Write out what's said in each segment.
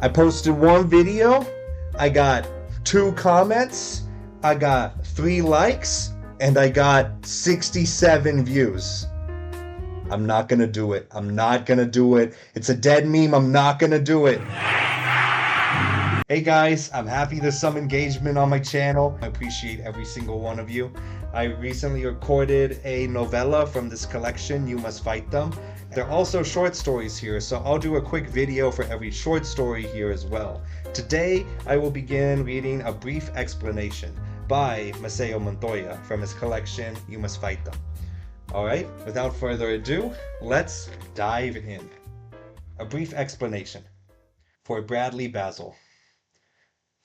I posted one video, I got 2 comments, I got 3 likes, and I got 67 views. I'm not gonna do it. I'm not gonna do it. It's a dead meme. I'm not gonna do it. Hey guys, I'm happy there's some engagement on my channel. I appreciate every single one of you. I recently recorded a novella from this collection, You Must Fight Them. There are also short stories here, so I'll do a quick video for every short story here as well. Today, I will begin reading A Brief Explanation by Maceo Montoya from his collection, You Must Fight Them. Alright, without further ado, let's dive in. A Brief Explanation for Bradley Basil.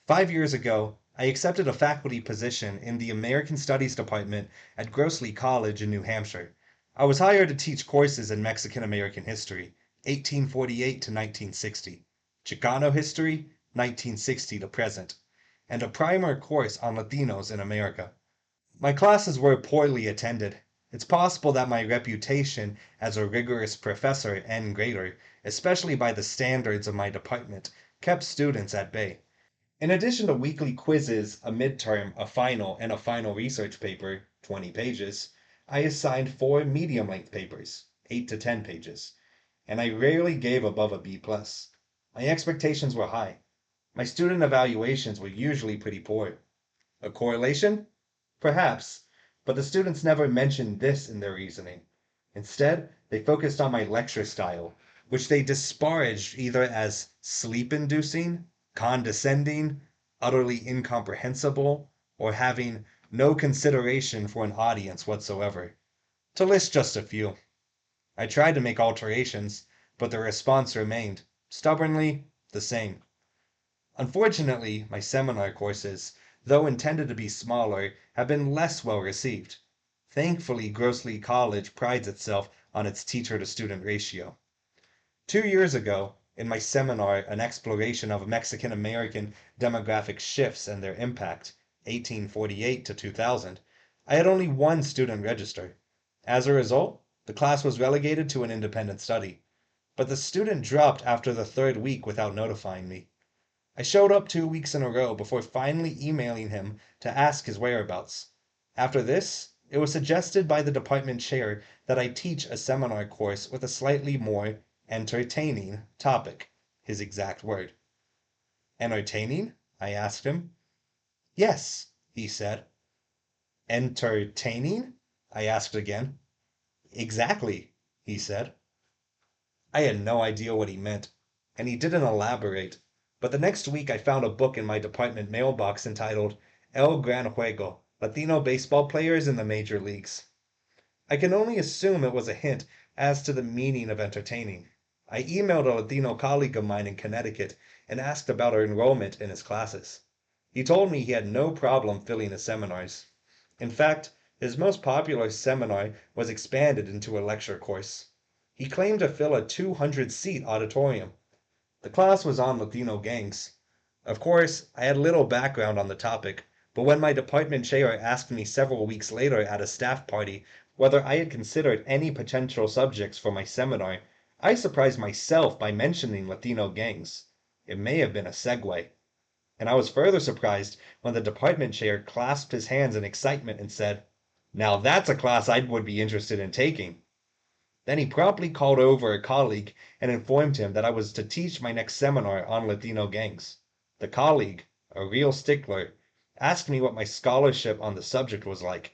5 years ago, I accepted a faculty position in the American Studies Department at Grossley College in New Hampshire. I was hired to teach courses in Mexican-American history, 1848 to 1960, Chicano history, 1960 to present, and a primer course on Latinos in America. My classes were poorly attended. It's possible that my reputation as a rigorous professor and grader, especially by the standards of my department, kept students at bay. In addition to weekly quizzes, a midterm, a final, and a final research paper, 20 pages, I assigned 4 medium-length papers, 8 to 10 pages, and I rarely gave above a B+. My expectations were high. My student evaluations were usually pretty poor. A correlation? Perhaps, but the students never mentioned this in their reasoning. Instead, they focused on my lecture style, which they disparaged either as sleep-inducing, condescending, utterly incomprehensible, or having no consideration for an audience whatsoever. To list just a few. I tried to make alterations, but the response remained, stubbornly, the same. Unfortunately, my seminar courses, though intended to be smaller, have been less well received. Thankfully, Grossley College prides itself on its teacher-to-student ratio. 2 years ago, in my seminar, An Exploration of Mexican-American Demographic Shifts and Their Impact, 1848 to 2000, I had only 1 student register. As a result, the class was relegated to an independent study. But the student dropped after the 3rd week without notifying me. I showed up 2 weeks in a row before finally emailing him to ask his whereabouts. After this, it was suggested by the department chair that I teach a seminar course with a slightly more entertaining topic, his exact word. Entertaining? I asked him. Yes, he said. Entertaining? I asked again. Exactly, he said. I had no idea what he meant, and he didn't elaborate. But the next week I found a book in my department mailbox entitled El Gran Juego, Latino Baseball Players in the Major Leagues. I can only assume it was a hint as to the meaning of entertaining. I emailed a Latino colleague of mine in Connecticut and asked about our enrollment in his classes. He told me he had no problem filling his seminars. In fact, his most popular seminar was expanded into a lecture course. He claimed to fill a 200-seat auditorium. The class was on Latino gangs. Of course, I had little background on the topic, but when my department chair asked me several weeks later at a staff party whether I had considered any potential subjects for my seminar, I surprised myself by mentioning Latino gangs. It may have been a segue. And I was further surprised when the department chair clasped his hands in excitement and said, "Now that's a class I would be interested in taking." Then he promptly called over a colleague and informed him that I was to teach my next seminar on Latino gangs. The colleague, a real stickler, asked me what my scholarship on the subject was like.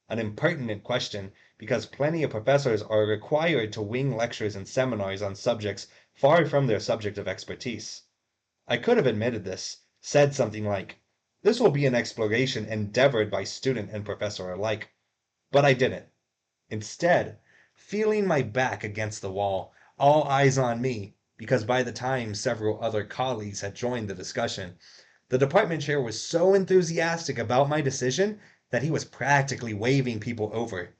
An impertinent question, because plenty of professors are required to wing lectures and seminars on subjects far from their subject of expertise. I could have admitted this, said something like, "This will be an exploration endeavored by student and professor alike." But I didn't. Instead, feeling my back against the wall, all eyes on me, because by the time several other colleagues had joined the discussion, the department chair was so enthusiastic about my decision that he was practically waving people over.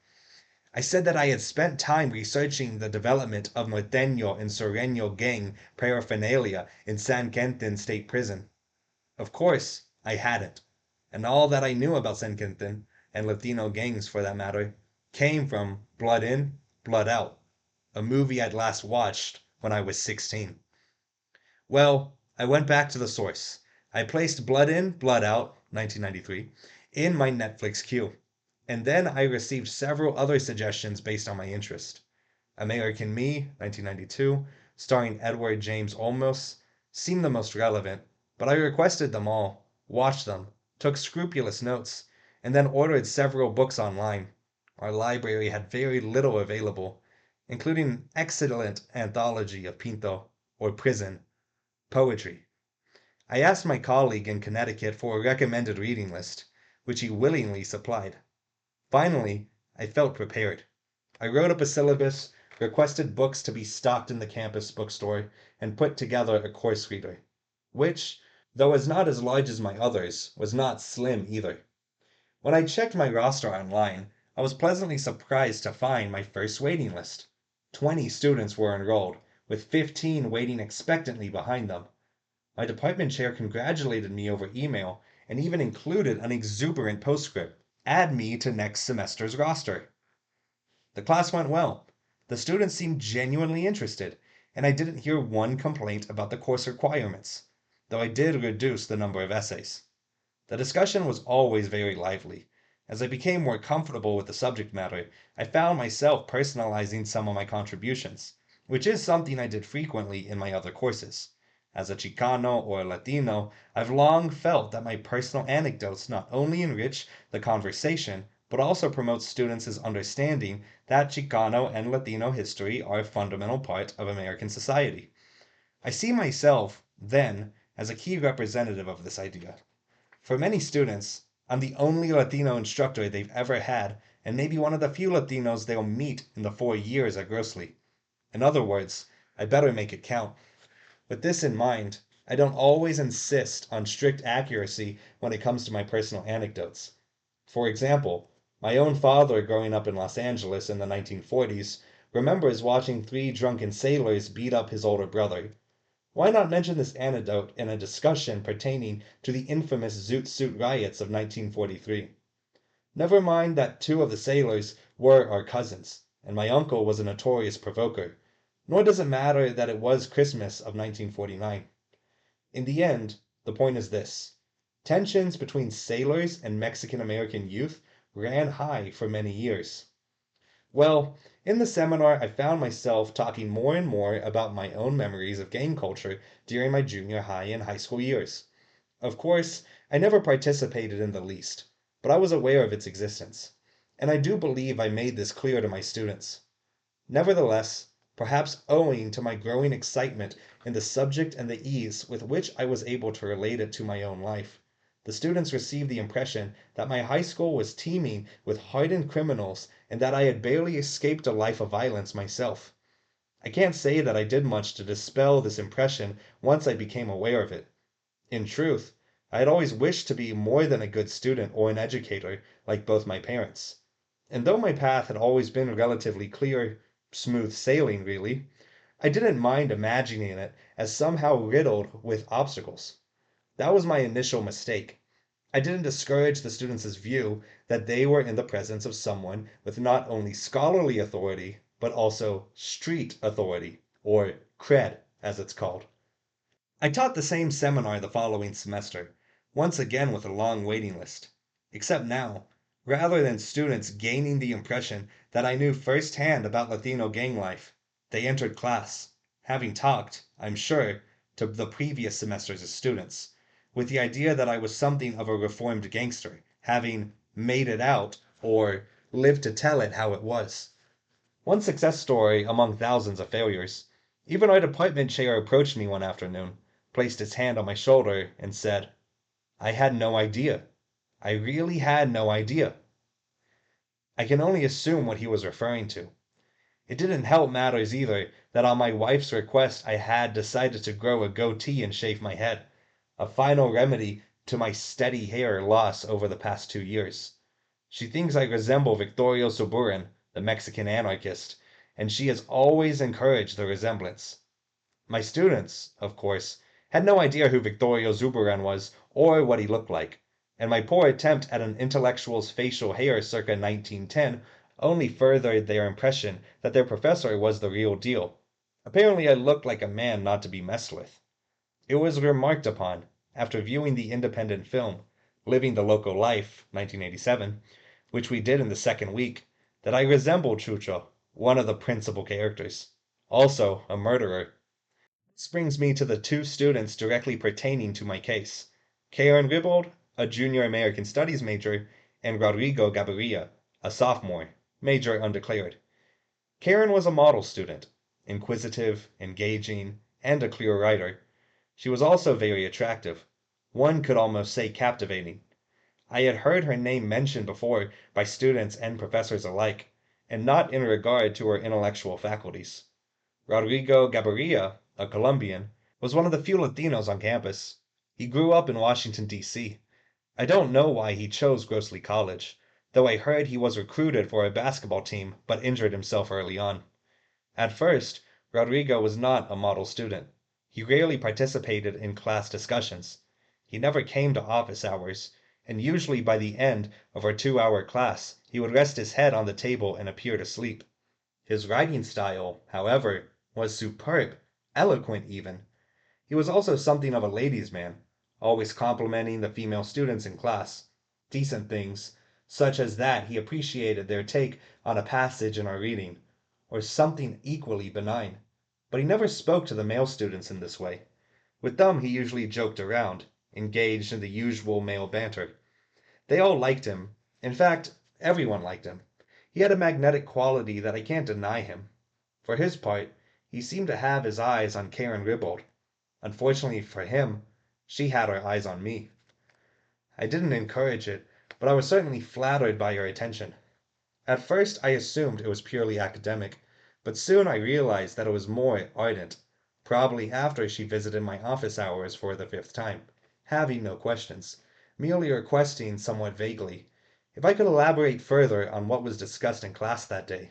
I said that I had spent time researching the development of Norteño and Sureño gang paraphernalia in San Quentin State Prison. Of course, I hadn't, and all that I knew about San Quentin, and Latino gangs for that matter, came from Blood In, Blood Out, a movie I'd last watched when I was 16. Well, I went back to the source. I placed Blood In, Blood Out, 1993, in my Netflix queue. And then I received several other suggestions based on my interest. American Me, 1992, starring Edward James Olmos, seemed the most relevant, but I requested them all, watched them, took scrupulous notes, and then ordered several books online. Our library had very little available, including an excellent anthology of Pinto, or Prison, poetry. I asked my colleague in Connecticut for a recommended reading list, which he willingly supplied. Finally, I felt prepared. I wrote up a syllabus, requested books to be stocked in the campus bookstore, and put together a course reader, which, though was not as large as my others, was not slim either. When I checked my roster online, I was pleasantly surprised to find my first waiting list. 20 students were enrolled, with 15 waiting expectantly behind them. My department chair congratulated me over email and even included an exuberant postscript: add me to next semester's roster. The class went well. The students seemed genuinely interested, and I didn't hear one complaint about the course requirements, though I did reduce the number of essays. The discussion was always very lively. As I became more comfortable with the subject matter, I found myself personalizing some of my contributions, which is something I did frequently in my other courses. As a Chicano or a Latino, I've long felt that my personal anecdotes not only enrich the conversation, but also promote students' understanding that Chicano and Latino history are a fundamental part of American society. I see myself, then, as a key representative of this idea. For many students, I'm the only Latino instructor they've ever had, and maybe one of the few Latinos they'll meet in the 4 years at Grossly. In other words, I better make it count. With this in mind, I don't always insist on strict accuracy when it comes to my personal anecdotes. For example, my own father growing up in Los Angeles in the 1940s remembers watching three drunken sailors beat up his older brother. Why not mention this anecdote in a discussion pertaining to the infamous Zoot Suit riots of 1943? Never mind that two of the sailors were our cousins, and my uncle was a notorious provoker. Nor does it matter that it was Christmas of 1949. In the end, the point is this: tensions between sailors and Mexican American youth ran high for many years. Well, in the seminar, I found myself talking more and more about my own memories of gang culture during my junior high and high school years. Of course, I never participated in the least, but I was aware of its existence, and I do believe I made this clear to my students. Nevertheless, perhaps owing to my growing excitement in the subject and the ease with which I was able to relate it to my own life, the students received the impression that my high school was teeming with hardened criminals and that I had barely escaped a life of violence myself. I can't say that I did much to dispel this impression once I became aware of it. In truth, I had always wished to be more than a good student or an educator, like both my parents. And though my path had always been relatively clear, smooth sailing really, I didn't mind imagining it as somehow riddled with obstacles. That was my initial mistake. I didn't discourage the students' view that they were in the presence of someone with not only scholarly authority, but also street authority, or cred, as it's called. I taught the same seminar the following semester, once again with a long waiting list. Except now, rather than students gaining the impression that I knew firsthand about Latino gang life, they entered class, having talked, I'm sure, to the previous semester's students, with the idea that I was something of a reformed gangster, having made it out, or lived to tell it how it was. One success story among thousands of failures. Even our department chair approached me one afternoon, placed his hand on my shoulder, and said, "I had no idea. I really had no idea." I can only assume what he was referring to. It didn't help matters either that on my wife's request I had decided to grow a goatee and shave my head, a final remedy to my steady hair loss over the past 2 years. She thinks I resemble Victorio Suburan, the Mexican anarchist, and she has always encouraged the resemblance. My students, of course, had no idea who Victorio Zuburan was or what he looked like, and my poor attempt at an intellectual's facial hair circa 1910 only furthered their impression that their professor was the real deal. Apparently I looked like a man not to be messed with. It was remarked upon, after viewing the independent film, Living the Local Life, 1987, which we did in the second week, that I resembled Chucho, one of the principal characters, also a murderer. This brings me to the two students directly pertaining to my case. Karen Ribbold, a junior American Studies major, and Rodrigo Gaviria, a sophomore, major undeclared. Karen was a model student, inquisitive, engaging, and a clear writer. She was also very attractive. One could almost say captivating. I had heard her name mentioned before by students and professors alike, and not in regard to her intellectual faculties. Rodrigo Gaviria, a Colombian, was one of the few Latinos on campus. He grew up in Washington, D.C. I don't know why he chose Grossley College, though I heard he was recruited for a basketball team but injured himself early on. At first, Rodrigo was not a model student. He rarely participated in class discussions. He never came to office hours, and usually by the end of our 2-hour class, he would rest his head on the table and appear to sleep. His writing style, however, was superb, eloquent even. He was also something of a ladies' man, always complimenting the female students in class. Decent things, such as that he appreciated their take on a passage in our reading, or something equally benign. But he never spoke to the male students in this way. With them he usually joked around, engaged in the usual male banter. They all liked him. In fact, everyone liked him. He had a magnetic quality that I can't deny him. For his part, he seemed to have his eyes on Karen Ribbold. Unfortunately for him, she had her eyes on me. I didn't encourage it, but I was certainly flattered by her attention. At first I assumed it was purely academic, but soon I realized that it was more ardent, probably after she visited my office hours for the 5th time, having no questions, merely requesting somewhat vaguely if I could elaborate further on what was discussed in class that day.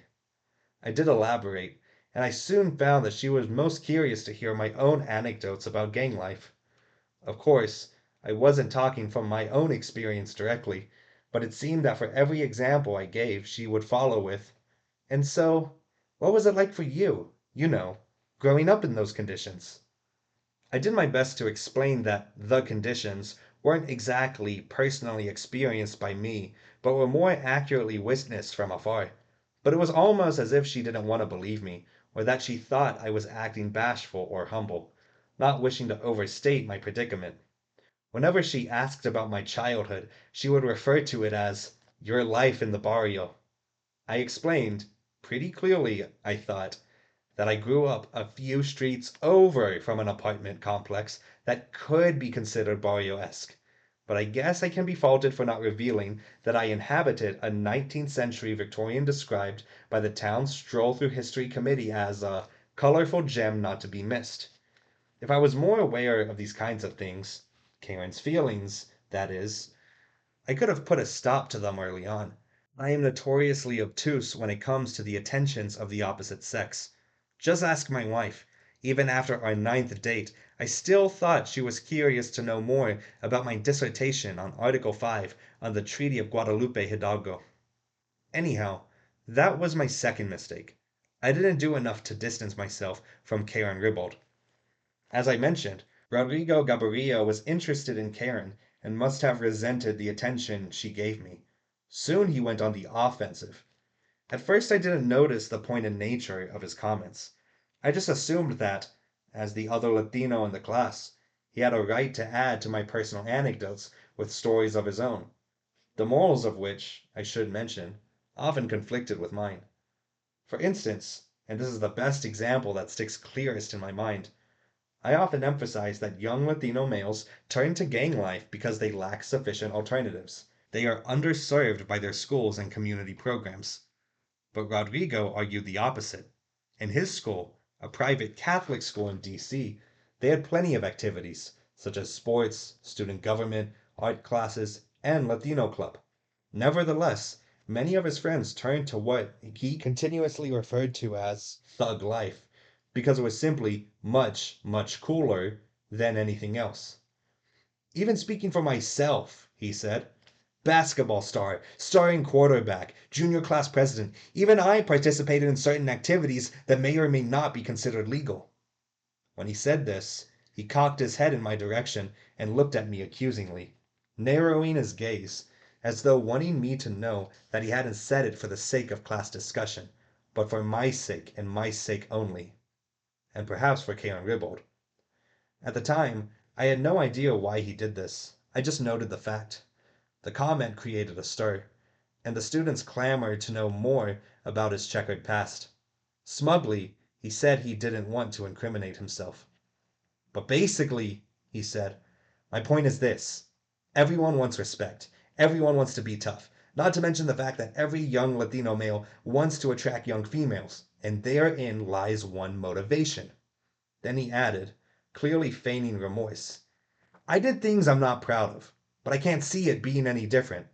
I did elaborate, and I soon found that she was most curious to hear my own anecdotes about gang life. Of course, I wasn't talking from my own experience directly, but it seemed that for every example I gave she would follow with, "And so, what was it like for you, growing up in those conditions?" I did my best to explain that the conditions weren't exactly personally experienced by me, but were more accurately witnessed from afar. But it was almost as if she didn't want to believe me, or that she thought I was acting bashful or humble, not wishing to overstate my predicament. Whenever she asked about my childhood, she would refer to it as "your life in the barrio." I explained, pretty clearly, I thought, that I grew up a few streets over from an apartment complex that could be considered barrio-esque. But I guess I can be faulted for not revealing that I inhabited a 19th century Victorian described by the town's Stroll Through History Committee as a colorful gem not to be missed. If I was more aware of these kinds of things, Karen's feelings, that is, I could have put a stop to them early on. I am notoriously obtuse when it comes to the attentions of the opposite sex. Just ask my wife. Even after our 9th date, I still thought she was curious to know more about my dissertation on Article 5 on the Treaty of Guadalupe Hidalgo. Anyhow, that was my second mistake. I didn't do enough to distance myself from Karen Ribbold. As I mentioned, Rodrigo Gaviria was interested in Karen and must have resented the attention she gave me. Soon he went on the offensive. At first I didn't notice the pointed nature of his comments. I just assumed that, as the other Latino in the class, he had a right to add to my personal anecdotes with stories of his own, the morals of which, I should mention, often conflicted with mine. For instance, and this is the best example that sticks clearest in my mind, I often emphasize that young Latino males turn to gang life because they lack sufficient alternatives. They are underserved by their schools and community programs. But Rodrigo argued the opposite. In his school, a private Catholic school in D.C., they had plenty of activities, such as sports, student government, art classes, and Latino club. Nevertheless, many of his friends turned to what he continuously referred to as thug life, because it was simply much, much cooler than anything else. "Even speaking for myself," he said, "basketball star, starting quarterback, junior class president, even I participated in certain activities that may or may not be considered legal." When he said this, He cocked his head in my direction and looked at me accusingly, narrowing his gaze, as though wanting me to know that he hadn't said it for the sake of class discussion, but for my sake and my sake only, and perhaps for Karen Ribbold. At the time, I had no idea why he did this. I just noted the fact. The comment created a stir, and the students clamored to know more about his checkered past. Smugly, he said he didn't want to incriminate himself. But basically, he said, my point is this. Everyone wants respect. Everyone wants to be tough. Not to mention the fact that every young Latino male wants to attract young females, and therein lies one motivation. Then he added, clearly feigning remorse, I did things I'm not proud of, but I can't see it being any different.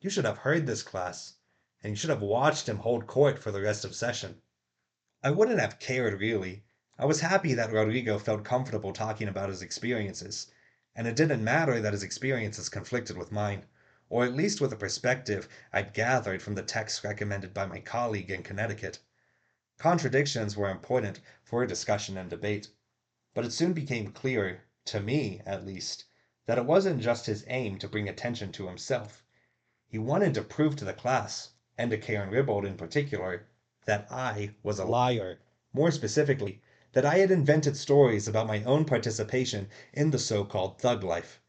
You should have heard this class, and you should have watched him hold court for the rest of session. I wouldn't have cared, really. I was happy that Rodrigo felt comfortable talking about his experiences, and it didn't matter that his experiences conflicted with mine, or at least with the perspective I'd gathered from the text recommended by my colleague in Connecticut. Contradictions were important for a discussion and debate, but it soon became clear, to me at least, that it wasn't just his aim to bring attention to himself. He wanted to prove to the class, and to Karen Ribbold in particular, that I was a liar. More specifically, that I had invented stories about my own participation in the so-called thug life.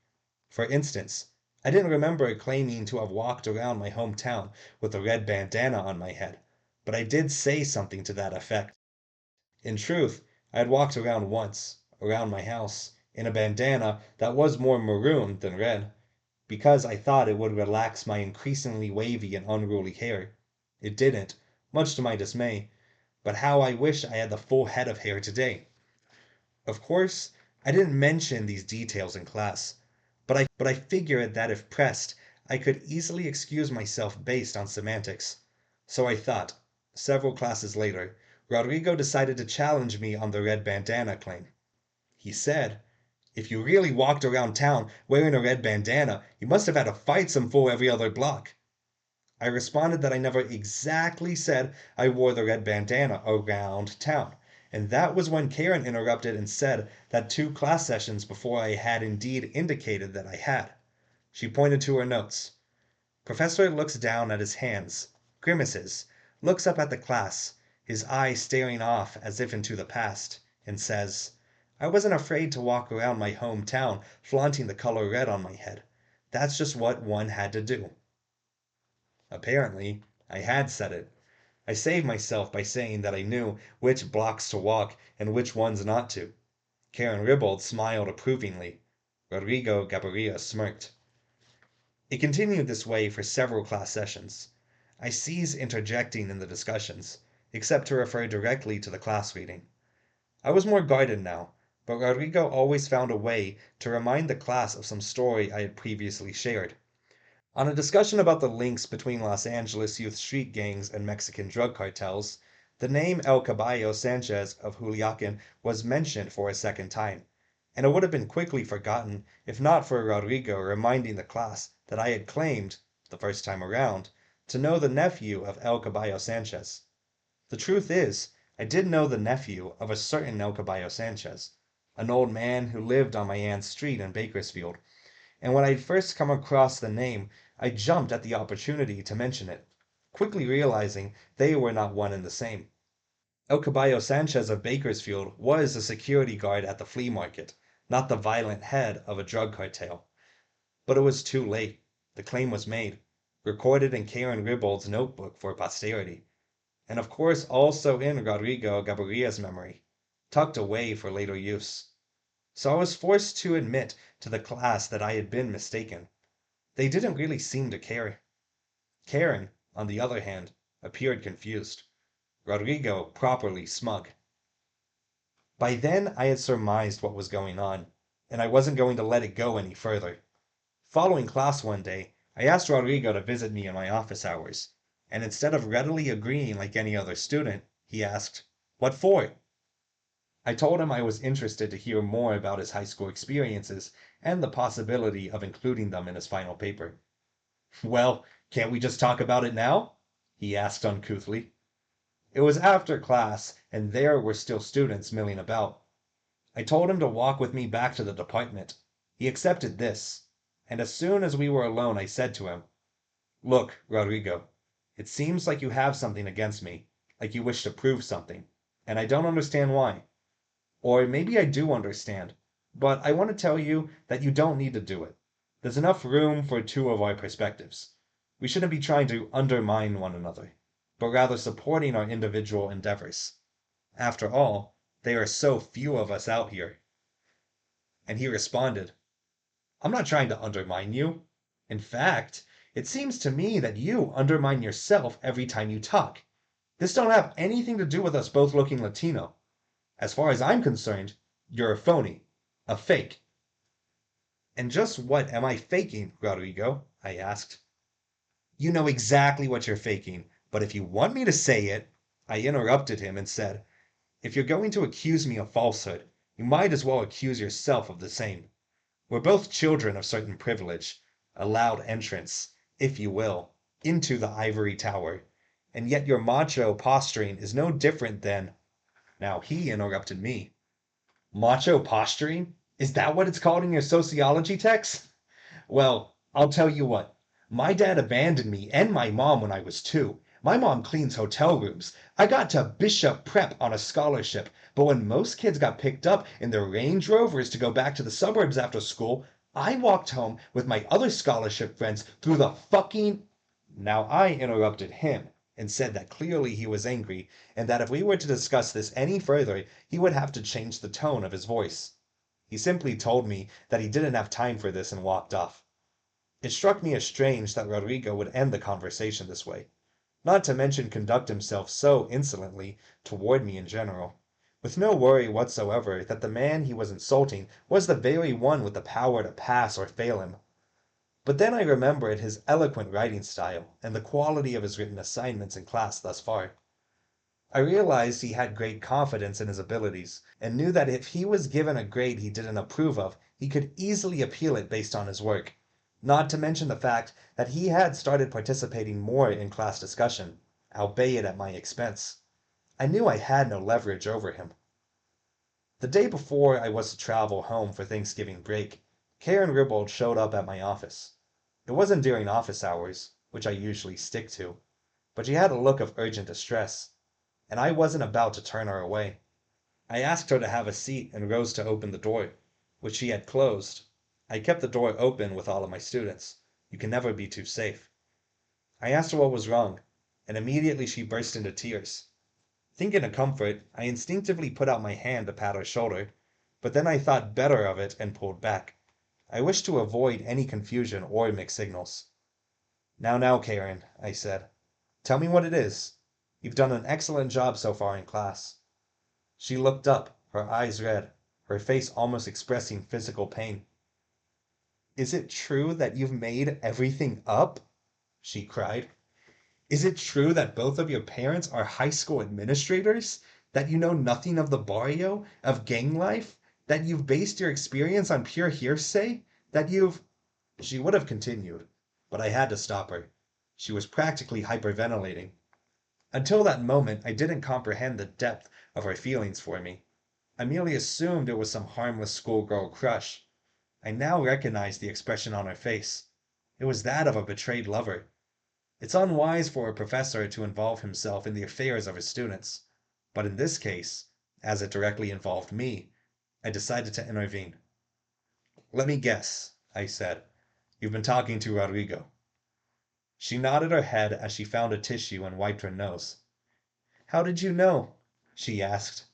For instance, I didn't remember claiming to have walked around my hometown with a red bandana on my head, but I did say something to that effect. In truth, I had walked around once, around my house, in a bandana that was more maroon than red, because I thought it would relax my increasingly wavy and unruly hair. It didn't, much to my dismay, but how I wish I had the full head of hair today. Of course, I didn't mention these details in class, but I figured that if pressed, I could easily excuse myself based on semantics. So I thought, several classes later, Rodrigo decided to challenge me on the red bandana claim. He said, if you really walked around town wearing a red bandana, you must have had to fight some fool every other block. I responded that I never exactly said I wore the red bandana around town, and that was when Karen interrupted and said that 2 class sessions before I had indeed indicated that I had. She pointed to her notes. Professor looks down at his hands, grimaces, looks up at the class, his eyes staring off as if into the past, and says, I wasn't afraid to walk around my hometown flaunting the color red on my head. That's just what one had to do. Apparently, I had said it. I saved myself by saying that I knew which blocks to walk and which ones not to. Karen Ribbold smiled approvingly. Rodrigo Gabarria smirked. It continued this way for several class sessions. I ceased interjecting in the discussions, except to refer directly to the class reading. I was more guarded now, but Rodrigo always found a way to remind the class of some story I had previously shared. On a discussion about the links between Los Angeles youth street gangs and Mexican drug cartels, the name El Caballo Sanchez of Juliacan was mentioned for a second time, and it would have been quickly forgotten if not for Rodrigo reminding the class that I had claimed, the first time around, to know the nephew of El Caballo Sanchez. The truth is, I did know the nephew of a certain El Caballo Sanchez, an old man who lived on my aunt's street in Bakersfield, and when I'd first come across the name, I jumped at the opportunity to mention it, quickly realizing they were not one and the same. El Caballo Sanchez of Bakersfield was a security guard at the flea market, not the violent head of a drug cartel. But it was too late. The claim was made, recorded in Karen Ribbold's notebook for posterity, and of course also in Rodrigo Gabarria's memory, tucked away for later use. So I was forced to admit to the class that I had been mistaken. They didn't really seem to care. Karen, on the other hand, appeared confused. Rodrigo properly smug. By then I had surmised what was going on, and I wasn't going to let it go any further. Following class one day, I asked Rodrigo to visit me in my office hours, and instead of readily agreeing like any other student, he asked, "What for?" I told him I was interested to hear more about his high school experiences and the possibility of including them in his final paper. "Well, can't we just talk about it now?" he asked uncouthly. It was after class, and there were still students milling about. I told him to walk with me back to the department. He accepted this, and as soon as we were alone, I said to him, "Look, Rodrigo, it seems like you have something against me, like you wish to prove something, and I don't understand why. Or maybe I do understand, but I want to tell you that you don't need to do it. There's enough room for two of our perspectives. We shouldn't be trying to undermine one another, but rather supporting our individual endeavors. After all, there are so few of us out here." And he responded, "I'm not trying to undermine you. In fact, it seems to me that you undermine yourself every time you talk. This don't have anything to do with us both looking Latino. As far as I'm concerned, you're a phony, a fake." "And just what am I faking, Rodrigo?" I asked. "You know exactly what you're faking, but if you want me to say it," I interrupted him and said, "if you're going to accuse me of falsehood, you might as well accuse yourself of the same. We're both children of certain privilege, allowed entrance, if you will, into the ivory tower, and yet your macho posturing is no different than—" Now he interrupted me. "Macho posturing? Is that what it's called in your sociology text? Well, I'll tell you what. My dad abandoned me and my mom when I was 2. My mom cleans hotel rooms. I got to Bishop Prep on a scholarship, but when most kids got picked up in their Range Rovers to go back to the suburbs after school, I walked home with my other scholarship friends through the fucking—" Now I interrupted him and said that clearly he was angry, and that if we were to discuss this any further, he would have to change the tone of his voice. He simply told me that he didn't have time for this and walked off. It struck me as strange that Rodrigo would end the conversation this way, not to mention conduct himself so insolently toward me in general, with no worry whatsoever that the man he was insulting was the very one with the power to pass or fail him. But then I remembered his eloquent writing style and the quality of his written assignments in class thus far. I realized he had great confidence in his abilities, and knew that if he was given a grade he didn't approve of, he could easily appeal it based on his work, not to mention the fact that he had started participating more in class discussion, albeit at my expense. I knew I had no leverage over him. The day before I was to travel home for Thanksgiving break, Karen Ribbold showed up at my office. It wasn't during office hours, which I usually stick to, but she had a look of urgent distress, and I wasn't about to turn her away. I asked her to have a seat and rose to open the door, which she had closed. I kept the door open with all of my students. You can never be too safe. I asked her what was wrong, and immediately she burst into tears. Thinking of comfort, I instinctively put out my hand to pat her shoulder, but then I thought better of it and pulled back. I wished to avoid any confusion or mixed signals. Now, Karen," I said. "Tell me what it is. You've done an excellent job so far in class." She looked up, her eyes red, her face almost expressing physical pain. "Is it true that you've made everything up?" she cried. "Is it true that both of your parents are high school administrators? That you know nothing of the barrio, of gang life? That you've based your experience on pure hearsay? That you've—" She would have continued, but I had to stop her. She was practically hyperventilating. Until that moment, I didn't comprehend the depth of her feelings for me. I merely assumed it was some harmless schoolgirl crush. I now recognized the expression on her face. It was that of a betrayed lover. It's unwise for a professor to involve himself in the affairs of his students. But in this case, as it directly involved me, I decided to intervene. "Let me guess," I said. "You've been talking to Rodrigo." She nodded her head as she found a tissue and wiped her nose. "How did you know?" she asked.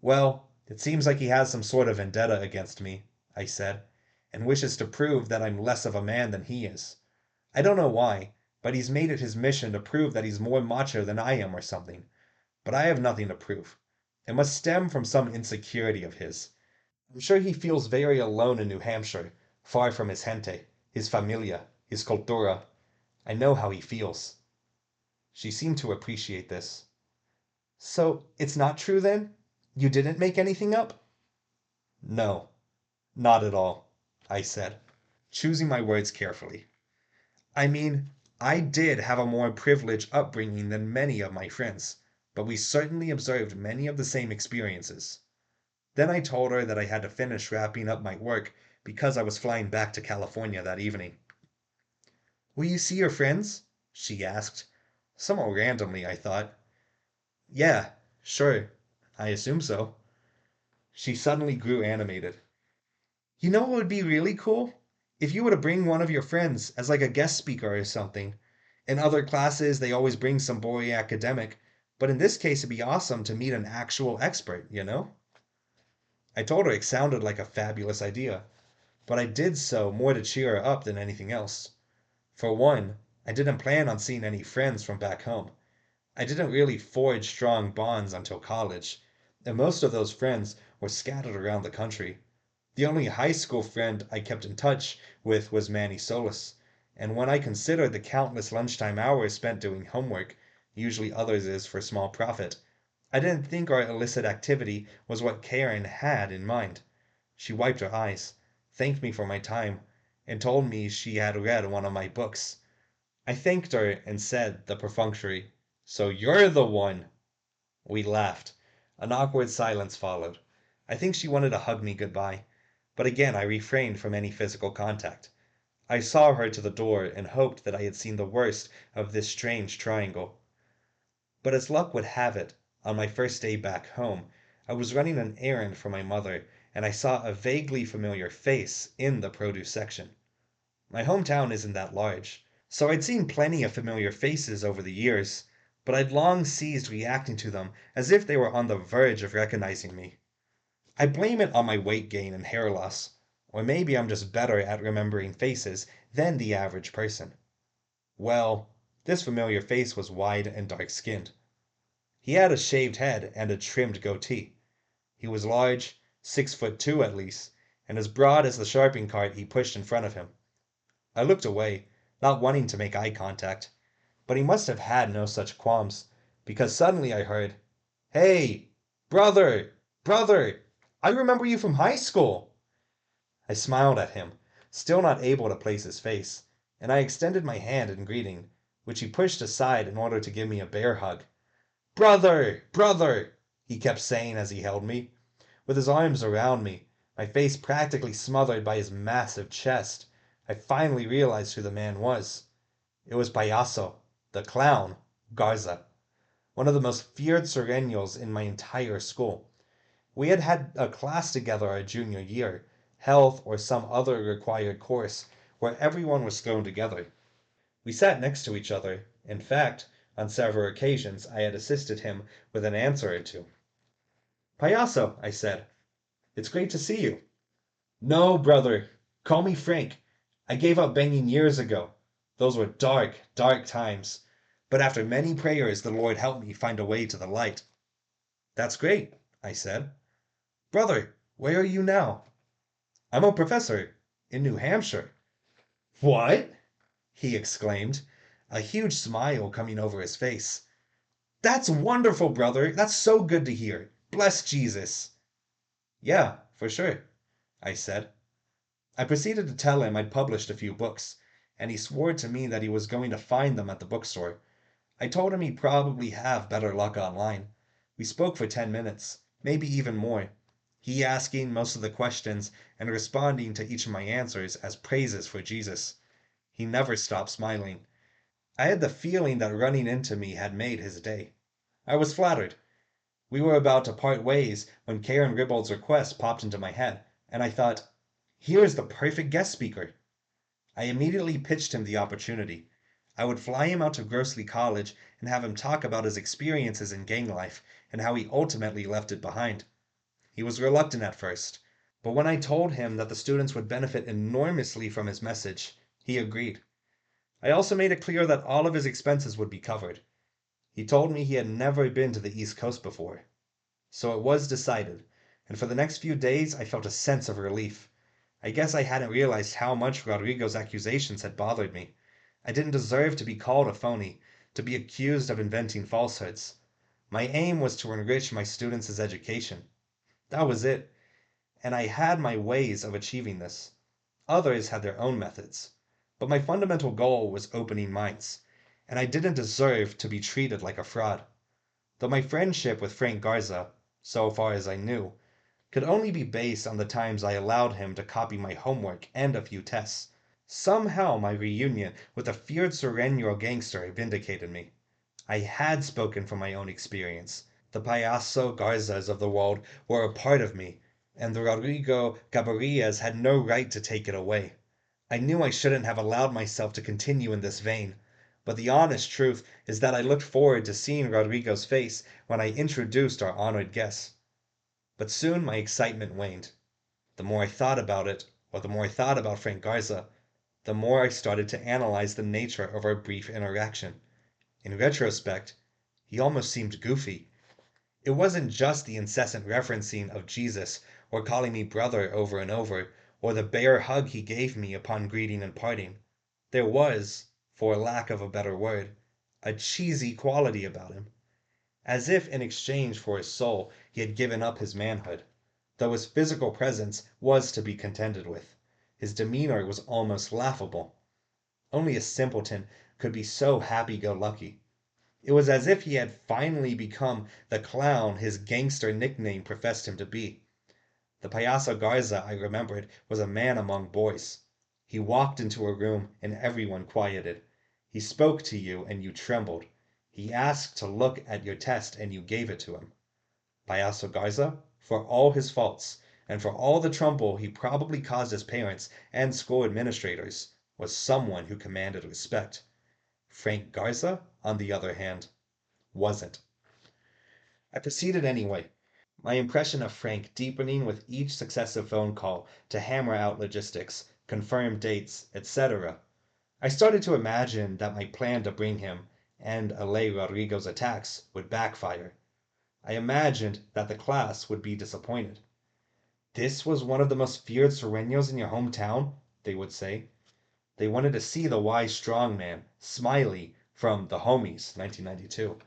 "Well, it seems like he has some sort of vendetta against me," I said, "and wishes to prove that I'm less of a man than he is. I don't know why, but he's made it his mission to prove that he's more macho than I am or something. But I have nothing to prove. It must stem from some insecurity of his. I'm sure he feels very alone in New Hampshire, far from his gente, his familia, his cultura. I know how he feels." She seemed to appreciate this. "So it's not true then? You didn't make anything up?" "No, not at all," I said, choosing my words carefully. "I mean, I did have a more privileged upbringing than many of my friends, but we certainly observed many of the same experiences." Then I told her that I had to finish wrapping up my work because I was flying back to California that evening. Will you see your friends? She asked. Somewhat randomly, I thought. Yeah, sure. I assume so. She suddenly grew animated. You know what would be really cool? If you were to bring one of your friends as like a guest speaker or something. In other classes, they always bring some boring academic, but in this case, it'd be awesome to meet an actual expert, you know? I told her it sounded like a fabulous idea, but I did so more to cheer her up than anything else. For one, I didn't plan on seeing any friends from back home. I didn't really forge strong bonds until college, and most of those friends were scattered around the country. The only high school friend I kept in touch with was Manny Solis, and when I considered the countless lunchtime hours spent doing homework, usually others is for small profit, I didn't think our illicit activity was what Karen had in mind. She wiped her eyes, thanked me for my time, and told me she had read one of my books. I thanked her and said the perfunctory, "So you're the one!" We laughed. An awkward silence followed. I think she wanted to hug me goodbye, but again I refrained from any physical contact. I saw her to the door and hoped that I had seen the worst of this strange triangle. But as luck would have it, on my first day back home, I was running an errand for my mother, and I saw a vaguely familiar face in the produce section. My hometown isn't that large, so I'd seen plenty of familiar faces over the years, but I'd long ceased reacting to them as if they were on the verge of recognizing me. I blame it on my weight gain and hair loss, or maybe I'm just better at remembering faces than the average person. Well, this familiar face was wide and dark skinned. He had a shaved head and a trimmed goatee. He was large, 6'2" at least, and as broad as the shopping cart he pushed in front of him. I looked away, not wanting to make eye contact, but he must have had no such qualms, because suddenly I heard, "Hey, brother, brother, I remember you from high school." I smiled at him, still not able to place his face, and I extended my hand in greeting, which he pushed aside in order to give me a bear hug. "Brother, brother," he kept saying as he held me, with his arms around me, my face practically smothered by his massive chest. I finally realized who the man was. It was Payaso, the clown, Garza, one of the most feared serenos in my entire school. We had had a class together our junior year, health or some other required course, where everyone was thrown together. We sat next to each other. In fact, on several occasions I had assisted him with an answer or two. "Payaso," I said, "it's great to see you." "No, brother. Call me Frank. I gave up banging years ago. Those were dark, dark times. But after many prayers, the Lord helped me find a way to the light." "That's great," I said. "Brother, where are you now?" "I'm a professor in New Hampshire." "What?" he exclaimed, a huge smile coming over his face. "That's wonderful, brother. That's so good to hear. Bless Jesus." "Yeah, for sure," I said. I proceeded to tell him I'd published a few books, and he swore to me that he was going to find them at the bookstore. I told him he'd probably have better luck online. We spoke for 10 minutes, maybe even more, he asking most of the questions and responding to each of my answers as praises for Jesus. He never stopped smiling. I had the feeling that running into me had made his day. I was flattered. We were about to part ways when Karen Ribbald's request popped into my head, and I thought, here is the perfect guest speaker. I immediately pitched him the opportunity. I would fly him out to Grossley College and have him talk about his experiences in gang life and how he ultimately left it behind. He was reluctant at first, but when I told him that the students would benefit enormously from his message, he agreed. I also made it clear that all of his expenses would be covered. He told me he had never been to the East Coast before. So it was decided, and for the next few days I felt a sense of relief. I guess I hadn't realized how much Rodrigo's accusations had bothered me. I didn't deserve to be called a phony, to be accused of inventing falsehoods. My aim was to enrich my students' education. That was it, and I had my ways of achieving this. Others had their own methods. But my fundamental goal was opening minds, and I didn't deserve to be treated like a fraud. Though my friendship with Frank Garza, so far as I knew, could only be based on the times I allowed him to copy my homework and a few tests. Somehow my reunion with the feared Sureño gangster vindicated me. I had spoken from my own experience. The Payaso Garzas of the world were a part of me, and the Rodrigo Gabarillas had no right to take it away. I knew I shouldn't have allowed myself to continue in this vein, but the honest truth is that I looked forward to seeing Rodrigo's face when I introduced our honored guest. But soon my excitement waned. The more I thought about it, or the more I thought about Frank Garza, the more I started to analyze the nature of our brief interaction. In retrospect, he almost seemed goofy. It wasn't just the incessant referencing of Jesus, or calling me brother over and over, or the bare hug he gave me upon greeting and parting. There was, for lack of a better word, a cheesy quality about him, as if in exchange for his soul he had given up his manhood. Though his physical presence was to be contended with, his demeanor was almost laughable. Only a simpleton could be so happy-go-lucky. It was as if he had finally become the clown his gangster nickname professed him to be. The Payaso Garza, I remembered, was a man among boys. He walked into a room and everyone quieted. He spoke to you and you trembled. He asked to look at your test and you gave it to him. Payaso Garza, for all his faults, and for all the trouble he probably caused his parents and school administrators, was someone who commanded respect. Frank Garza, on the other hand, wasn't. I proceeded anyway, my impression of Frank deepening with each successive phone call to hammer out logistics, confirm dates, etc. I started to imagine that my plan to bring him and allay Rodrigo's attacks would backfire. I imagined that the class would be disappointed. This was one of the most feared Sureños in your hometown, they would say. They wanted to see the wise strong man, Smiley, from The Homies, 1992,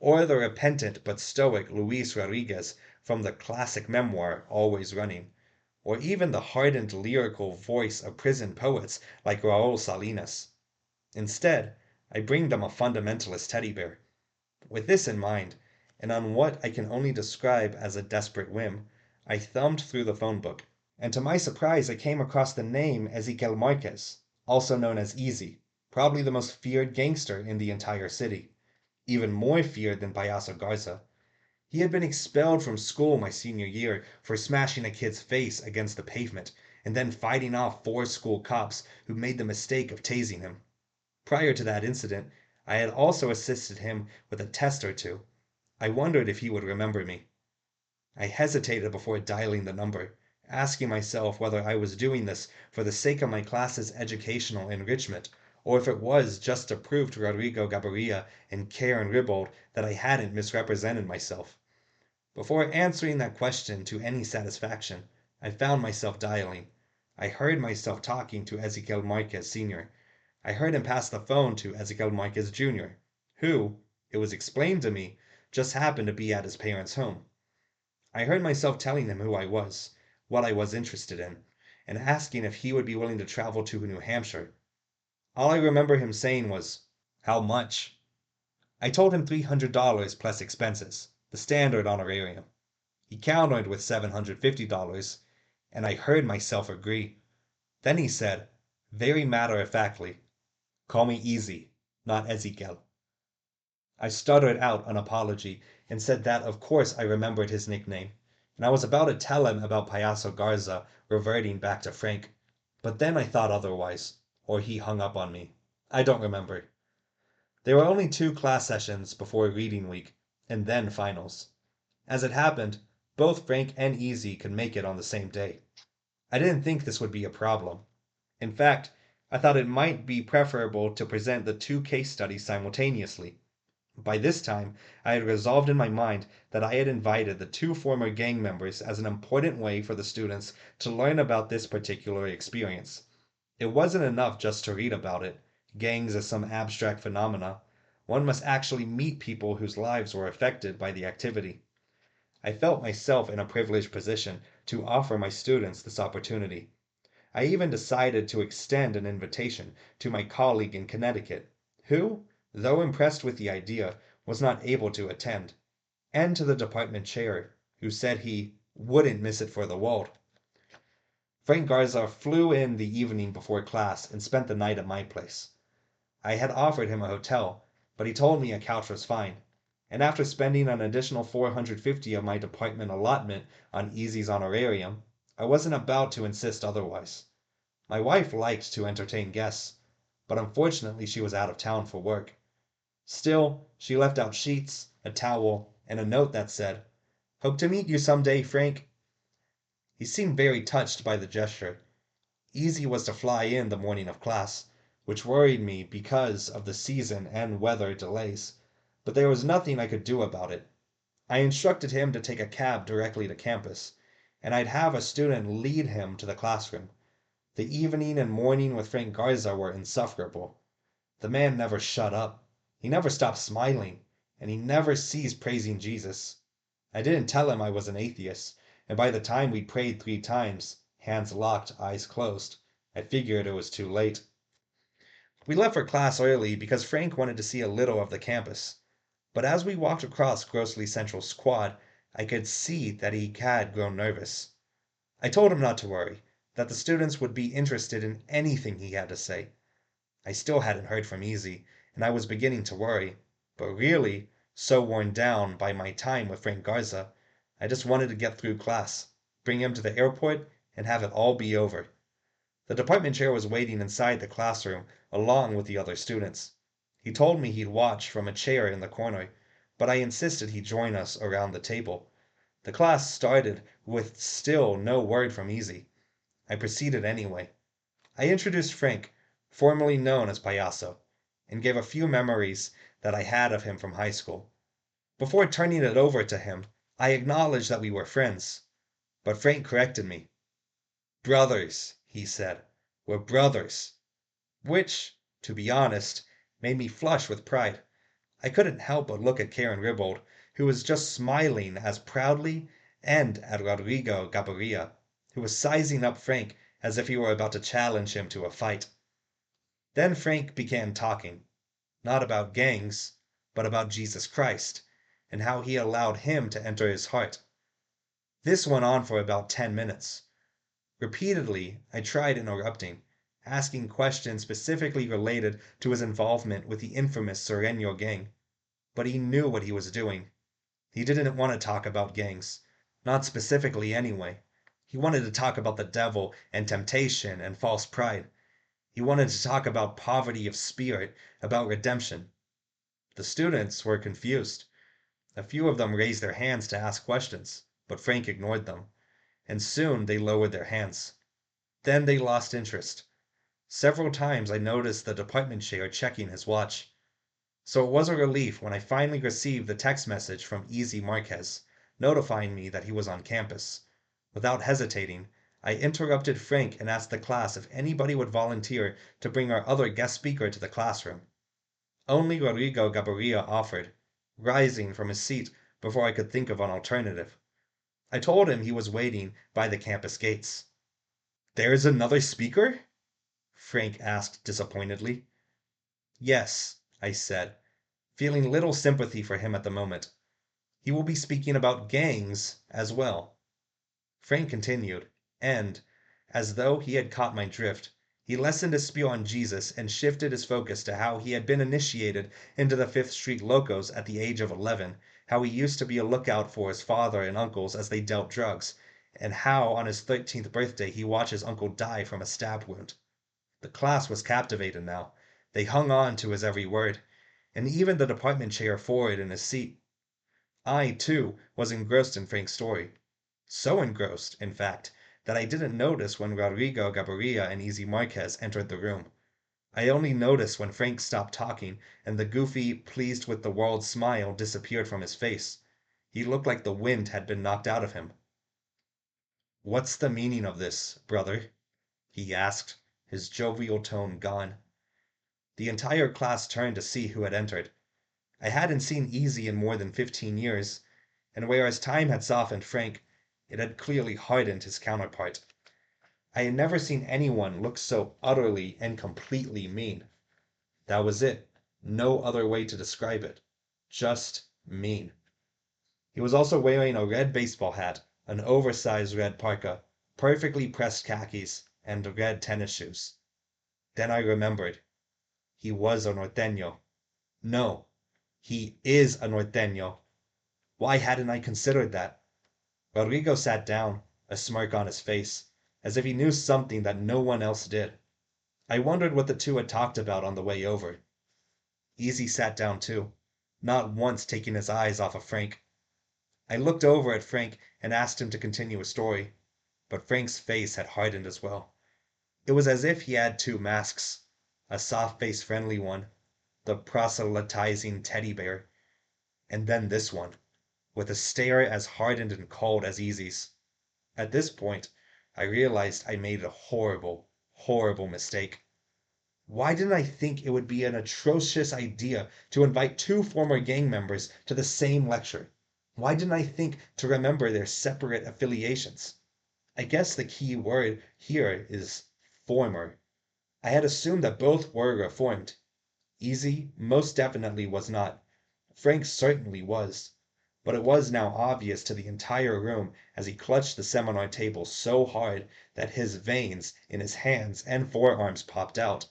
or the repentant but stoic Luis Rodriguez from the classic memoir Always Running, or even the hardened lyrical voice of prison poets like Raul Salinas. Instead, I bring them a fundamentalist teddy bear. With this in mind, and on what I can only describe as a desperate whim, I thumbed through the phone book, and to my surprise I came across the name Ezequiel Marquez, also known as Easy, probably the most feared gangster in the entire city, even more feared than Payaso Garza. He had been expelled from school my senior year for smashing a kid's face against the pavement, and then fighting off 4 school cops who made the mistake of tasing him. Prior to that incident, I had also assisted him with a test or two. I wondered if he would remember me. I hesitated before dialing the number, asking myself whether I was doing this for the sake of my class's educational enrichment, or if it was just to prove to Rodrigo Gabarilla and Karen Ribold that I hadn't misrepresented myself. Before answering that question to any satisfaction, I found myself dialing. I heard myself talking to Ezequiel Marquez Sr. I heard him pass the phone to Ezequiel Marquez Jr., who, it was explained to me, just happened to be at his parents' home. I heard myself telling him who I was, what I was interested in, and asking if he would be willing to travel to New Hampshire. All I remember him saying was, "How much?" I told him $300 plus expenses, the standard honorarium. He countered with $750, and I heard myself agree. Then he said, very matter-of-factly, "Call me Easy, not Ezequiel." I stuttered out an apology and said that of course I remembered his nickname, and I was about to tell him about Payaso Garza reverting back to Frank. But then I thought otherwise, or he hung up on me. I don't remember. There were only 2 class sessions before reading week, and then finals. As it happened, both Frank and Easy could make it on the same day. I didn't think this would be a problem. In fact, I thought it might be preferable to present the 2 case studies simultaneously. By this time, I had resolved in my mind that I had invited the 2 former gang members as an important way for the students to learn about this particular experience. It wasn't enough just to read about it, gangs as some abstract phenomena. One must actually meet people whose lives were affected by the activity. I felt myself in a privileged position to offer my students this opportunity. I even decided to extend an invitation to my colleague in Connecticut, who, though impressed with the idea, was not able to attend, and to the department chair, who said he Wouldn't miss it for the world. Frank Garza flew in the evening before class and spent the night at my place. I had offered him a hotel, but he told me a couch was fine, and after spending an additional $450 of my department allotment on Easy's honorarium, I wasn't about to insist otherwise. My wife liked to entertain guests, but unfortunately she was out of town for work. Still, she left out sheets, a towel, and a note that said, "Hope to meet you someday, Frank." He seemed very touched by the gesture. Easy was to fly in the morning of class, which worried me because of the season and weather delays, but there was nothing I could do about it. I instructed him to take a cab directly to campus, and I'd have a student lead him to the classroom. The evening and morning with Frank Garza were insufferable. The man never shut up. He never stopped smiling, and he never ceased praising Jesus. I didn't tell him I was an atheist, and by the time we'd prayed 3 times, hands locked, eyes closed, I figured it was too late. We left for class early because Frank wanted to see a little of the campus. But as we walked across Grocery Central's quad, I could see that he had grown nervous. I told him not to worry, that the students would be interested in anything he had to say. I still hadn't heard from Easy, and I was beginning to worry, but really, so worn down by my time with Frank Garza, I just wanted to get through class, bring him to the airport, and have it all be over. The department chair was waiting inside the classroom along with the other students. He told me he'd watch from a chair in the corner, but I insisted he join us around the table. The class started with still no word from Easy. I proceeded anyway. I introduced Frank, formerly known as Payaso, and gave a few memories that I had of him from high school. Before turning it over to him, I acknowledged that we were friends, but Frank corrected me. "Brothers," he said. "We're brothers." Which, to be honest, made me flush with pride. I couldn't help but look at Karen Ribbold, who was just smiling as proudly, and at Rodrigo Gabarria, who was sizing up Frank as if he were about to challenge him to a fight. Then Frank began talking, not about gangs, but about Jesus Christ, and how he allowed him to enter his heart. This went on for about 10 minutes. Repeatedly, I tried interrupting, asking questions specifically related to his involvement with the infamous Sureño gang, but he knew what he was doing. He didn't want to talk about gangs, not specifically anyway. He wanted to talk about the devil and temptation and false pride. He wanted to talk about poverty of spirit, about redemption. The students were confused. A few of them raised their hands to ask questions, but Frank ignored them, and soon they lowered their hands. Then they lost interest. Several times I noticed the department chair checking his watch. So it was a relief when I finally received the text message from Easy Marquez, notifying me that he was on campus. Without hesitating, I interrupted Frank and asked the class if anybody would volunteer to bring our other guest speaker to the classroom. Only Rodrigo Gabarria offered, rising from his seat before I could think of an alternative. I told him he was waiting by the campus gates. "There's another speaker?" Frank asked disappointedly. "Yes," I said, feeling little sympathy for him at the moment. "He will be speaking about gangs as well." Frank continued, and, as though he had caught my drift, he lessened his spiel on Jesus and shifted his focus to how he had been initiated into the Fifth Street Locos at the age of 11, how he used to be a lookout for his father and uncles as they dealt drugs, and how on his 13th birthday he watched his uncle die from a stab wound. The class was captivated now. They hung on to his every word, and even the department chair forward in his seat. I, too, was engrossed in Frank's story. So engrossed, in fact, that I didn't notice when Rodrigo Gabarria and Easy Marquez entered the room. I only noticed when Frank stopped talking and the goofy, pleased with the world smile disappeared from his face. He looked like the wind had been knocked out of him. "What's the meaning of this, brother?" he asked, his jovial tone gone. The entire class turned to see who had entered. I hadn't seen Easy in more than 15 years, and whereas time had softened Frank, it had clearly hardened his counterpart. I had never seen anyone look so utterly and completely mean. That was it. No other way to describe it. Just mean. He was also wearing a red baseball hat, an oversized red parka, perfectly pressed khakis, and red tennis shoes. Then I remembered. He was a norteño. No, he is a norteño. Why hadn't I considered that? Rodrigo sat down, a smirk on his face, as if he knew something that no one else did. I wondered what the two had talked about on the way over. Easy sat down too, not once taking his eyes off of Frank. I looked over at Frank and asked him to continue his story, but Frank's face had hardened as well. It was as if he had two masks, a soft-faced friendly one, the proselytizing teddy bear, and then this one, with a stare as hardened and cold as Easy's. At this point, I realized I made a horrible, horrible mistake. Why didn't I think it would be an atrocious idea to invite two former gang members to the same lecture? Why didn't I think to remember their separate affiliations? I guess the key word here is former. I had assumed that both were reformed. Easy most definitely was not. Frank certainly was. But it was now obvious to the entire room as he clutched the seminar table so hard that his veins in his hands and forearms popped out.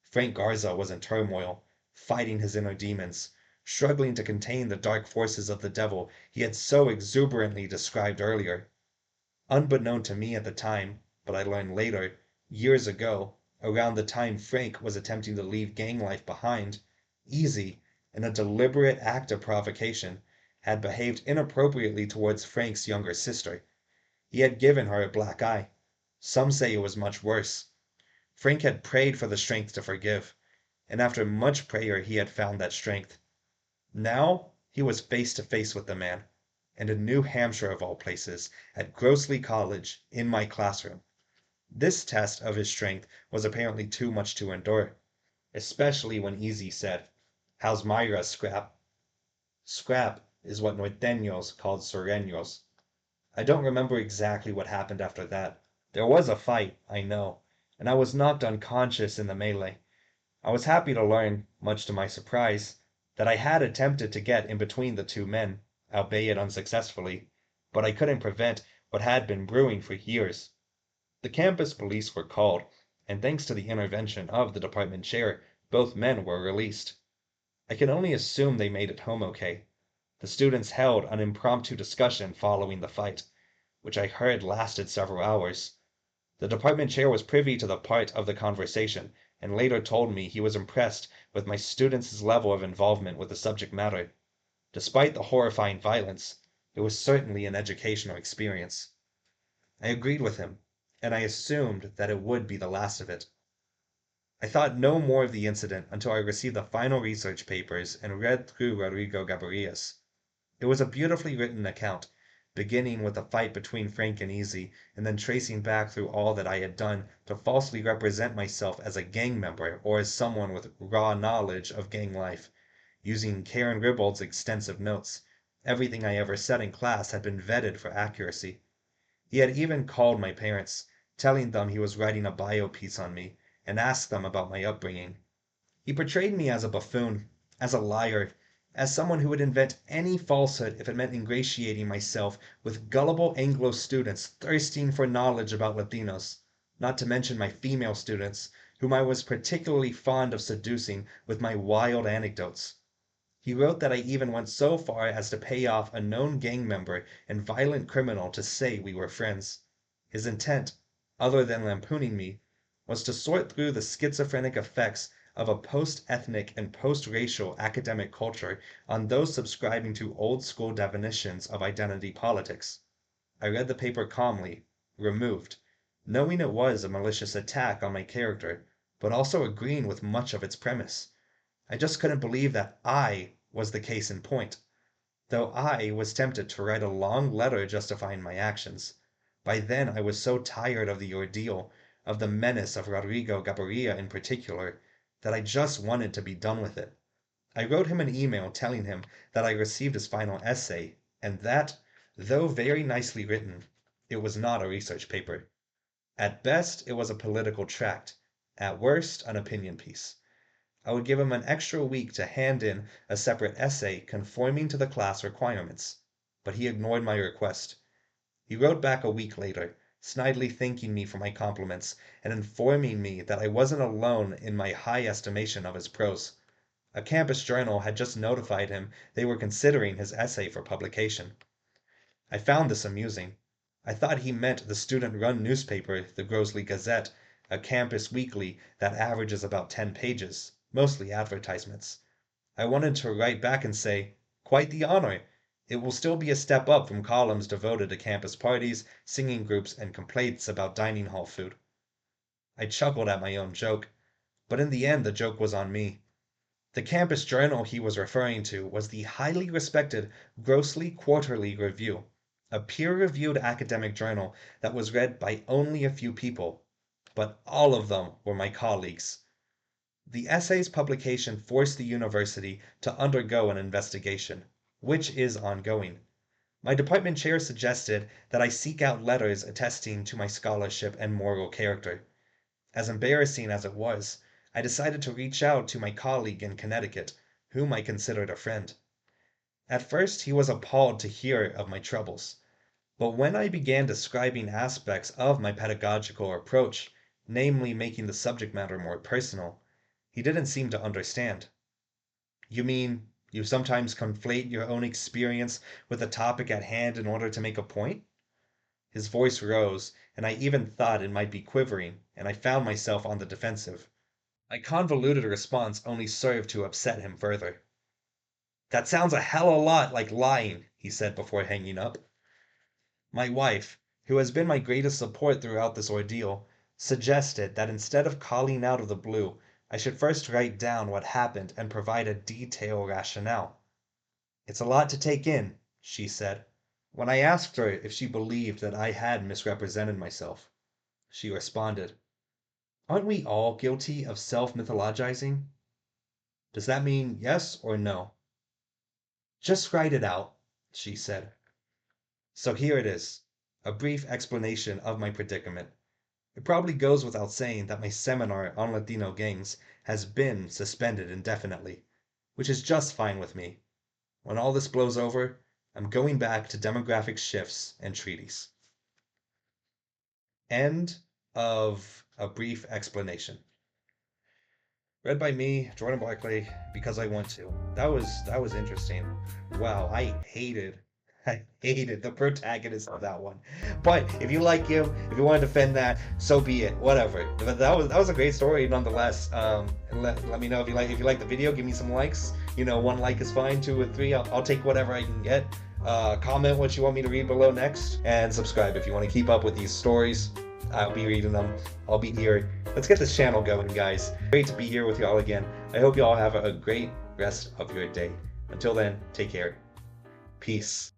Frank Garza was in turmoil, fighting his inner demons, struggling to contain the dark forces of the devil he had so exuberantly described earlier. Unbeknown to me at the time, but I learned later, years ago, around the time Frank was attempting to leave gang life behind, Easy, in a deliberate act of provocation, had behaved inappropriately towards Frank's younger sister. He had given her a black eye. Some say it was much worse. Frank had prayed for the strength to forgive, and after much prayer he had found that strength. Now he was face to face with the man, and in New Hampshire of all places, at Grossley College, in my classroom. This test of his strength was apparently too much to endure, especially when Easy said, "How's Myra, Scrap?" Scrap is what Norteños called Sureños. I don't remember exactly what happened after that. There was a fight, I know, and I was knocked unconscious in the melee. I was happy to learn, much to my surprise, that I had attempted to get in between the two men, albeit unsuccessfully, but I couldn't prevent what had been brewing for years. The campus police were called, and thanks to the intervention of the department chair, both men were released. I can only assume they made it home okay. The students held an impromptu discussion following the fight, which I heard lasted several hours. The department chair was privy to the part of the conversation, and later told me he was impressed with my students' level of involvement with the subject matter. Despite the horrifying violence, it was certainly an educational experience. I agreed with him, and I assumed that it would be the last of it. I thought no more of the incident until I received the final research papers and read through Rodrigo Gabarias. It was a beautifully written account, beginning with the fight between Frank and Easy, and then tracing back through all that I had done to falsely represent myself as a gang member or as someone with raw knowledge of gang life, using Karen Ribbald's extensive notes. Everything I ever said in class had been vetted for accuracy. He had even called my parents, telling them he was writing a bio piece on me, and asked them about my upbringing. He portrayed me as a buffoon, as a liar, as someone who would invent any falsehood if it meant ingratiating myself with gullible Anglo students thirsting for knowledge about Latinos, not to mention my female students, whom I was particularly fond of seducing with my wild anecdotes. He wrote that I even went so far as to pay off a known gang member and violent criminal to say we were friends. His intent, other than lampooning me, was to sort through the schizophrenic effects of a post-ethnic and post-racial academic culture on those subscribing to old-school definitions of identity politics. I read the paper calmly, removed, knowing it was a malicious attack on my character, but also agreeing with much of its premise. I just couldn't believe that I was the case in point, though I was tempted to write a long letter justifying my actions. By then I was so tired of the ordeal, of the menace of Rodrigo Gabaria in particular, that I just wanted to be done with it. I wrote him an email telling him that I received his final essay, and that, though very nicely written, it was not a research paper. At best, it was a political tract, at worst, an opinion piece. I would give him an extra week to hand in a separate essay conforming to the class requirements, but he ignored my request. He wrote back a week later, snidely thanking me for my compliments and informing me that I wasn't alone in my high estimation of his prose. A campus journal had just notified him they were considering his essay for publication. I found this amusing. I thought he meant the student-run newspaper, the Grosley Gazette, a campus weekly that averages about 10 pages, mostly advertisements. I wanted to write back and say, "Quite the honor. It will still be a step up from columns devoted to campus parties, singing groups, and complaints about dining hall food." I chuckled at my own joke, but in the end the joke was on me. The campus journal he was referring to was the highly respected Grosley Quarterly Review, a peer-reviewed academic journal that was read by only a few people, but all of them were my colleagues. The essay's publication forced the university to undergo an investigation, which is ongoing. My department chair suggested that I seek out letters attesting to my scholarship and moral character. As embarrassing as it was, I decided to reach out to my colleague in Connecticut, whom I considered a friend. At first he was appalled to hear of my troubles, but when I began describing aspects of my pedagogical approach, namely making the subject matter more personal, he didn't seem to understand. "You mean you sometimes conflate your own experience with the topic at hand in order to make a point?" His voice rose, and I even thought it might be quivering, and I found myself on the defensive. My convoluted response only served to upset him further. "That sounds a hell of a lot like lying," he said before hanging up. My wife, who has been my greatest support throughout this ordeal, suggested that instead of calling out of the blue, I should first write down what happened and provide a detailed rationale. "It's a lot to take in," she said. When I asked her if she believed that I had misrepresented myself, she responded, "Aren't we all guilty of self-mythologizing? Does that mean yes or no?" "Just write it out," she said. So here it is, a brief explanation of my predicament. It probably goes without saying that my seminar on Latino gangs has been suspended indefinitely, which is just fine with me. When all this blows over, I'm going back to demographic shifts and treaties. End of a brief explanation. Read by me, Jordan Barclay, because I want to. That was interesting. Wow, I hated the protagonist of that one. But if you like him, if you want to defend that, so be it. Whatever. But that was a great story nonetheless. And let me know if you like the video. Give me some likes. You know, 1 like is fine. 2 or 3, I'll take whatever I can get. Comment what you want me to read below next, and subscribe if you want to keep up with these stories. I'll be reading them. I'll be here. Let's get this channel going, guys. Great to be here with y'all again. I hope y'all have a great rest of your day. Until then, take care. Peace.